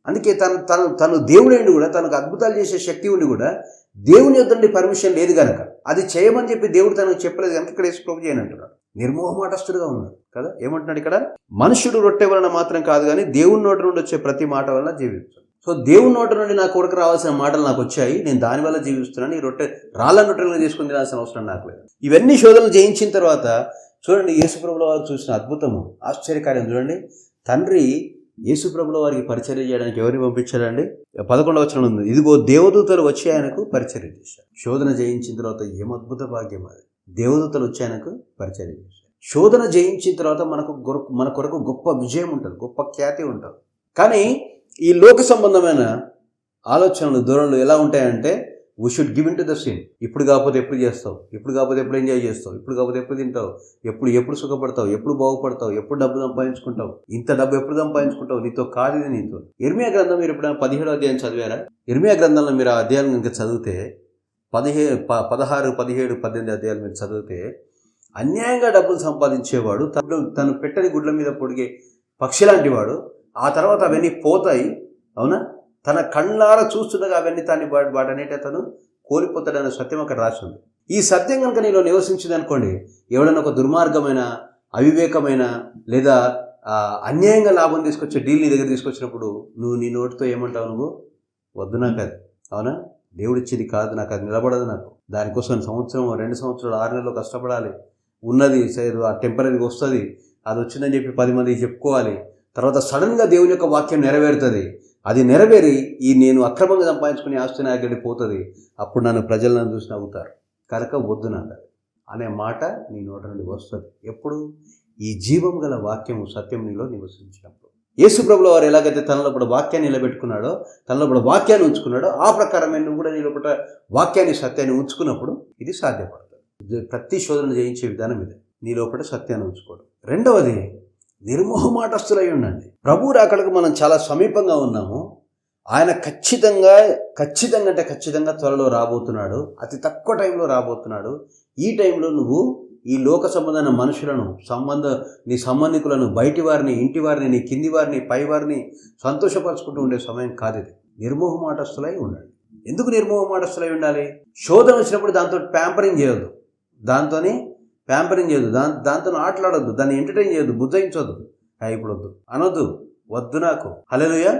అందుకే తను దేవుడైండి కూడా, తనకు అద్భుతాలు చేసే శక్తి ఉండి కూడా దేవుని యొద్ద నుండి పర్మిషన్ లేదు కనుక, అది చేయమని చెప్పి దేవుడు తనకు చెప్పలేదు కనుక ఇక్కడ యేసు ప్రభు చేయని అంటున్నాడు. నిర్మోహమాటస్తుడుగా ఉన్నాడు కదా. ఏమంటున్నాడు ఇక్కడ? మనుషుడు రొట్టె వలన మాత్రం కాదు కానీ దేవుని నోటి నుండి వచ్చే ప్రతి మాట వలన జీవిస్తాడు. సో దేవుని నోటి నుండి నా కొరకు రావాల్సిన మాటలు నాకు వచ్చాయి, నేను దానివల్ల జీవిస్తున్నాను. ఈ రొట్టె రాళ్ళ రొట్టెలను తీసుకుని తినాల్సిన అవసరం నాకు లేదు. ఇవన్నీ శోధనలు జయించిన తర్వాత చూడండి, యేసుప్రభుల వారు చూసిన అద్భుతము, ఆశ్చర్యకార్యం చూడండి. తండ్రి యేసుప్రభుల వారికి పరిచర్య చేయడానికి ఎవరిని పంపించాడండి? 11వ వచనం ఉంది, ఇదిగో దేవదూతలు వచ్చి ఆయనకు పరిచర్య చేశారు. శోధన జయించిన తర్వాత ఏం అద్భుత భాగ్యం అది. దేవదూతలు వచ్చి ఆయనకు పరిచర్య చేశారు. శోధన జయించిన తర్వాత మన కొరకు గొప్ప విజయం ఉంటుంది, గొప్ప ఖ్యాతి ఉంటుంది. కానీ ఈ లోక సంబంధమైన ఆలోచనలు, ధోరణులు ఎలా ఉంటాయంటే, we should give in to the sin. ఇప్పుడు కాకపోతే ఎప్పుడు చేస్తావు, ఇప్పుడు కాకపోతే ఎప్పుడు ఎంజాయ్ చేస్తావు, ఇప్పుడు కాకపోతే ఎప్పుడు తింటావు, ఎప్పుడు సుఖపడతావు, ఎప్పుడు బాగుపడతావు, ఎప్పుడు డబ్బు సంపాదించుకుంటావు, ఇంత డబ్బు ఎప్పుడు సంపాదించుకుంటావు, నీతో కాదు ఇది నీతో. ఇర్మియా గ్రంథం మీరు ఎప్పుడైనా 17వ అధ్యాయం చదివారా? ఇర్మియా గ్రంథంలో మీరు ఆ అధ్యాయం కనుక చదివితే 16, 17, 18 అధ్యాయాలు మీరు చదివితే, అన్యాయంగా డబ్బులు సంపాదించేవాడు, తను పెట్టని గుడ్ల మీద పొడిగే పక్షి లాంటి వాడు, ఆ తర్వాత అవన్నీ పోతాయి, అవునా, తన కళ్ళారా చూస్తుండగా అవన్నీ వాటనేట తను కోల్పోతాడనే సత్యం అక్కడ రాసింది. ఈ సత్యం కనుక నీలో నివసించింది అనుకోండి, ఎవడన్నా ఒక దుర్మార్గమైన, అవివేకమైన లేదా అన్యాయంగా లాభం తీసుకొచ్చే డీల్ నీ దగ్గర తీసుకొచ్చినప్పుడు నువ్వు నీ నోటితో ఏమంటావు? నువ్వు వద్దు నాకు అది, అవునా, దేవుడిచ్చేది కాదు, నాకు అది నిలబడదు, నాకు దానికోసం సంవత్సరం 2 సంవత్సరాలు 6 నెలలు కష్టపడాలి, ఉన్నది ఆ టెంపరీగా వస్తుంది, అది వచ్చిందని చెప్పి 10 మందికి చెప్పుకోవాలి, తర్వాత సడన్గా దేవుని యొక్క వాక్యం నెరవేరుతుంది, అది నెరవేరి ఈ నేను అక్రమంగా సంపాదించుకునే ఆస్తి నా దగ్గరికి పోతుంది, అప్పుడు నన్ను ప్రజలు నన్ను చూసి నవ్వుతారు కనుక వద్దు నాకు అనే మాట నీ నోట నుండి వస్తుంది. ఎప్పుడు? ఈ జీవం గల వాక్యము, సత్యం నీలో నివసించినప్పుడు. యేసుప్రభుల వారు ఎలాగైతే తనలో కూడా వాక్యాన్ని నిలబెట్టుకున్నాడో, తనలో కూడా వాక్యాన్ని ఉంచుకున్నాడో, ఆ ప్రకారమే నువ్వు కూడా నీలో కూడా వాక్యాన్ని, సత్యాన్ని ఉంచుకున్నప్పుడు ఇది సాధ్యపడుతుంది. ప్రతి శోధన జయించే విధానం ఇదే, నీ లోపల సత్యాన్ని ఉంచుకోవడం. రెండవది, నిర్మోహమాటస్తులై ఉండండి. ప్రభు రాకడకు మనం చాలా సమీపంగా ఉన్నాము. ఆయన ఖచ్చితంగా త్వరలో రాబోతున్నాడు, అతి తక్కువ టైంలో రాబోతున్నాడు. ఈ టైంలో నువ్వు ఈ లోక సంబంధమైన మనుషులను, నీ సంబంధికులను, బయటి వారిని, ఇంటి వారిని, నీ కింది వారిని, పై వారిని సంతోషపరచుకుంటూ ఉండే సమయం కాదు ఇది. నిర్మోహమాటస్తులై ఉండండి. ఎందుకు నిర్మోహమాటస్తులై ఉండాలి? శోధన వచ్చినప్పుడు దాంతో ప్యాంపరింగ్ చేయొద్దు, దాంతో ఆటలాడొద్దు, దాన్ని ఎంటర్టైన్ చేయొద్దు, బుజ్జయించొద్దు, ఇప్పుడు వద్దు అనొద్దు, వద్దు నాకు. హల్లెలూయా.